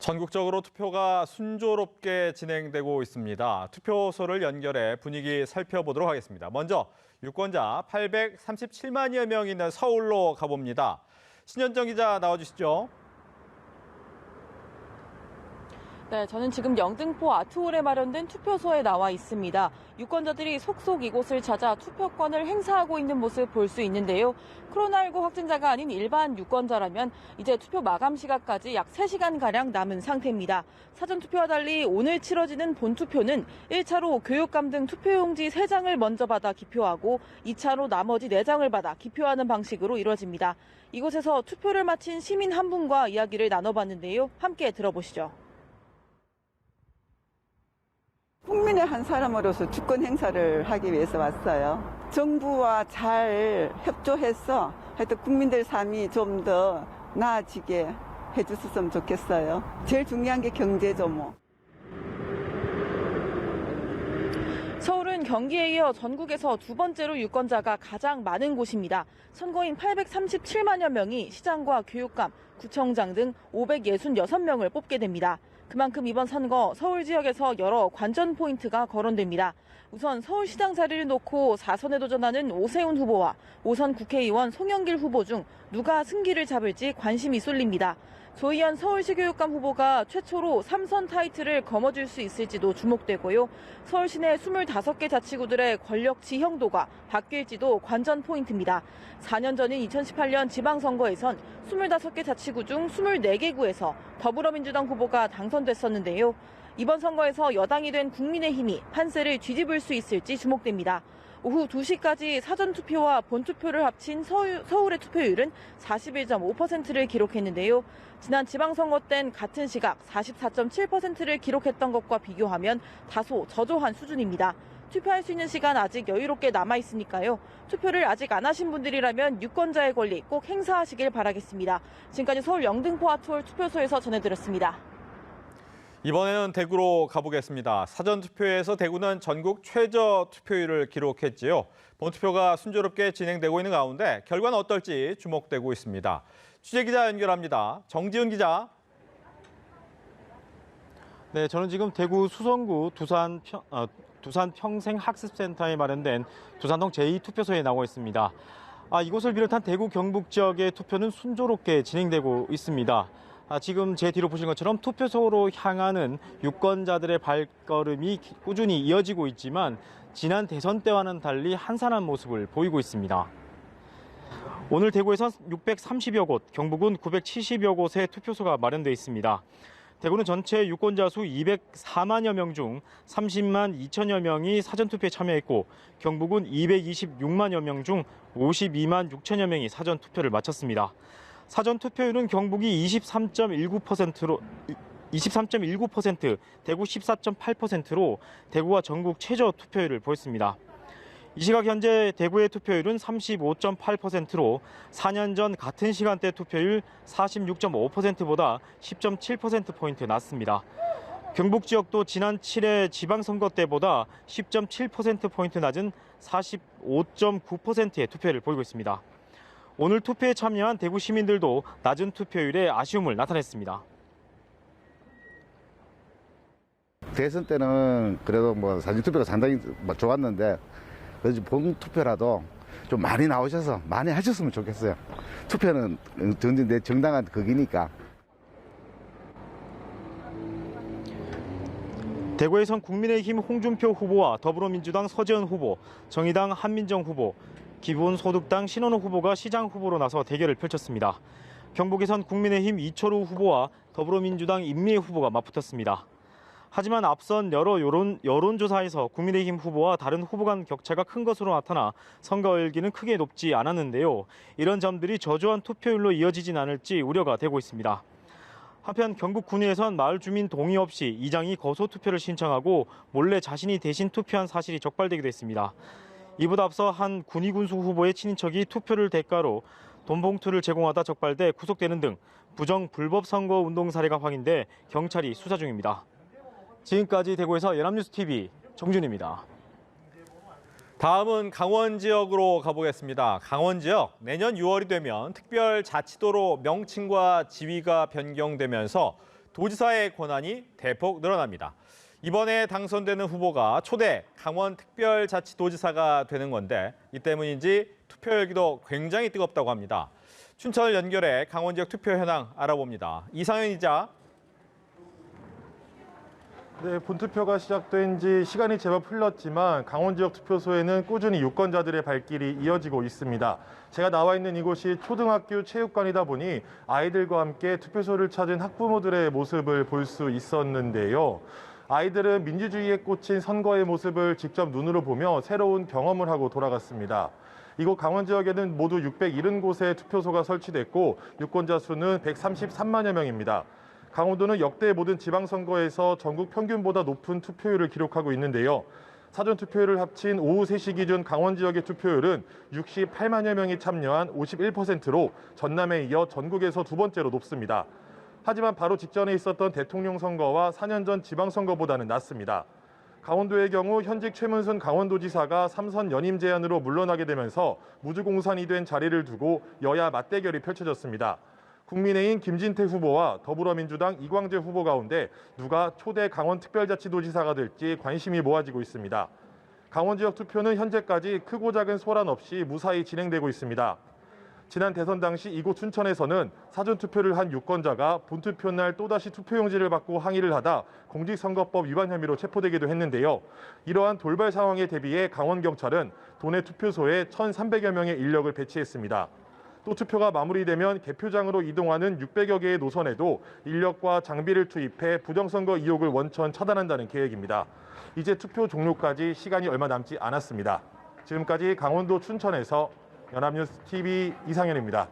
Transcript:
전국적으로 투표가 순조롭게 진행되고 있습니다. 투표소를 연결해 분위기 살펴보도록 하겠습니다. 먼저 유권자 837만여 명 있는 서울로 가봅니다. 신현정 기자 나와주시죠. 네, 저는 지금 영등포 아트홀에 마련된 투표소에 나와 있습니다. 유권자들이 속속 이곳을 찾아 투표권을 행사하고 있는 모습 볼 수 있는데요. 코로나19 확진자가 아닌 일반 유권자라면 이제 투표 마감 시각까지 약 3시간가량 남은 상태입니다. 사전투표와 달리 오늘 치러지는 본투표는 1차로 교육감 등 투표용지 3장을 먼저 받아 기표하고 2차로 나머지 4장을 받아 기표하는 방식으로 이뤄집니다. 이곳에서 투표를 마친 시민 한 분과 이야기를 나눠봤는데요. 함께 들어보시죠. 국민의 한 사람으로서 주권 행사를 하기 위해서 왔어요. 정부와 잘 협조해서 하여튼 국민들 삶이 좀 더 나아지게 해주셨으면 좋겠어요. 제일 중요한 게 경제죠, 뭐. 서울은 경기에 이어 전국에서 두 번째로 유권자가 가장 많은 곳입니다. 선거인 837만여 명이 시장과 교육감, 구청장 등 566명을 뽑게 됩니다. 그만큼 이번 선거 서울 지역에서 여러 관전 포인트가 거론됩니다. 우선 서울시장 자리를 놓고 4선에 도전하는 오세훈 후보와 5선 국회의원 송영길 후보 중 누가 승기를 잡을지 관심이 쏠립니다. 조희연 서울시 교육감 후보가 최초로 3선 타이틀을 거머쥘 수 있을지도 주목되고요. 서울 시내 25개 자치구들의 권력 지형도가 바뀔지도 관전 포인트입니다. 4년 전인 2018년 지방선거에선 25개 자치구 중 24개 구에서 더불어민주당 후보가 당선됐었는데요. 이번 선거에서 여당이 된 국민의힘이 판세를 뒤집을 수 있을지 주목됩니다. 오후 2시까지 사전투표와 본투표를 합친 서울의 투표율은 41.5%를 기록했는데요. 지난 지방선거 땐 같은 시각 44.7%를 기록했던 것과 비교하면 다소 저조한 수준입니다. 투표할 수 있는 시간 아직 여유롭게 남아있으니까요. 투표를 아직 안 하신 분들이라면 유권자의 권리 꼭 행사하시길 바라겠습니다. 지금까지 서울 영등포 아트홀 투표소에서 전해드렸습니다. 이번에는 대구로 가보겠습니다. 사전투표에서 대구는 전국 최저 투표율을 기록했지요. 본투표가 순조롭게 진행되고 있는 가운데 결과는 어떨지 주목되고 있습니다. 취재기자 연결합니다. 정지훈 기자. 네, 저는 지금 대구 수성구 두산 평생학습센터에 마련된 두산동 제2투표소에 나와 있습니다. 이곳을 비롯한 대구 경북 지역의 투표는 순조롭게 진행되고 있습니다. 지금 제 뒤로 보신 것처럼 투표소로 향하는 유권자들의 발걸음이 꾸준히 이어지고 있지만 지난 대선 때와는 달리 한산한 모습을 보이고 있습니다. 오늘 대구에선 630여 곳, 경북은 970여 곳의 투표소가 마련되어 있습니다. 대구는 전체 유권자 수 204만여 명 중 30만 2천여 명이 사전투표에 참여했고 경북은 226만여 명 중 52만 6천여 명이 사전투표를 마쳤습니다. 사전투표율은 경북이 23.19%, 대구 14.8%로 대구가 전국 최저 투표율을 보였습니다. 이 시각 현재 대구의 투표율은 35.8%로 4년 전 같은 시간대 투표율 46.5%보다 10.7%포인트 낮습니다. 경북 지역도 지난 7회 지방선거 때보다 10.7%포인트 낮은 45.9%의 투표율을 보이고 있습니다. 오늘 투표에 참여한 대구 시민들도 낮은 투표율에 아쉬움을 나타냈습니다. 대선 때는 그래도 사전투표가 상당히 좋았는데 그래서 본투표라도 좀 많이 나오셔서 많이 하셨으면 좋겠어요. 투표는 내 정당한 극이니까. 대구에선 국민의힘 홍준표 후보와 더불어민주당 서재현 후보, 정의당 한민정 후보, 기본소득당 신원호 후보가 시장 후보로 나서 대결을 펼쳤습니다. 경북에선 국민의힘 이철우 후보와 더불어민주당 임미애 후보가 맞붙었습니다. 하지만 앞선 여러 여론조사에서 국민의힘 후보와 다른 후보 간 격차가 큰 것으로 나타나 선거 열기는 크게 높지 않았는데요. 이런 점들이 저조한 투표율로 이어지진 않을지 우려가 되고 있습니다. 한편 경북 군위에선 마을 주민 동의 없이 이장이 거소 투표를 신청하고 몰래 자신이 대신 투표한 사실이 적발되기도 했습니다. 이보다 앞서 한 군위 군수 후보의 친인척이 투표를 대가로 돈 봉투를 제공하다 적발돼 구속되는 등 부정 불법 선거 운동 사례가 확인돼 경찰이 수사 중입니다. 지금까지 대구에서 연합뉴스TV 정준입니다. 다음은 강원 지역으로 가보겠습니다. 강원 지역 내년 6월이 되면 특별자치도로 명칭과 지위가 변경되면서 도지사의 권한이 대폭 늘어납니다. 이번에 당선되는 후보가 초대 강원특별자치도지사가 되는 건데 이 때문인지 투표 열기도 굉장히 뜨겁다고 합니다. 춘천을 연결해 강원 지역 투표 현황 알아봅니다. 이상현 기자. 네, 본투표가 시작된 지 시간이 제법 흘렀지만 강원 지역 투표소에는 꾸준히 유권자들의 발길이 이어지고 있습니다. 제가 나와 있는 이곳이 초등학교 체육관이다 보니 아이들과 함께 투표소를 찾은 학부모들의 모습을 볼 수 있었는데요. 아이들은 민주주의에 꽂힌 선거의 모습을 직접 눈으로 보며 새로운 경험을 하고 돌아갔습니다. 이곳 강원 지역에는 모두 670곳의 투표소가 설치됐고 유권자 수는 133만여 명입니다. 강원도는 역대 모든 지방선거에서 전국 평균보다 높은 투표율을 기록하고 있는데요. 사전투표율을 합친 오후 3시 기준 강원 지역의 투표율은 68만여 명이 참여한 51%로 전남에 이어 전국에서 두 번째로 높습니다. 하지만 바로 직전에 있었던 대통령 선거와 4년 전 지방선거보다는 낮습니다. 강원도의 경우 현직 최문순 강원도지사가 3선 연임 제안으로 물러나게 되면서 무주공산이 된 자리를 두고 여야 맞대결이 펼쳐졌습니다. 국민의힘 김진태 후보와 더불어민주당 이광재 후보 가운데 누가 초대 강원특별자치도지사가 될지 관심이 모아지고 있습니다. 강원 지역 투표는 현재까지 크고 작은 소란 없이 무사히 진행되고 있습니다. 지난 대선 당시 이곳 춘천에서는 사전투표를 한 유권자가 본투표 날 또다시 투표용지를 받고 항의를 하다 공직선거법 위반 혐의로 체포되기도 했는데요. 이러한 돌발 상황에 대비해 강원경찰은 도내 투표소에 1,300여 명의 인력을 배치했습니다. 또 투표가 마무리되면 개표장으로 이동하는 600여 개의 노선에도 인력과 장비를 투입해 부정선거 의혹을 원천 차단한다는 계획입니다. 이제 투표 종료까지 시간이 얼마 남지 않았습니다. 지금까지 강원도 춘천에서 연합뉴스 TV 이상현입니다.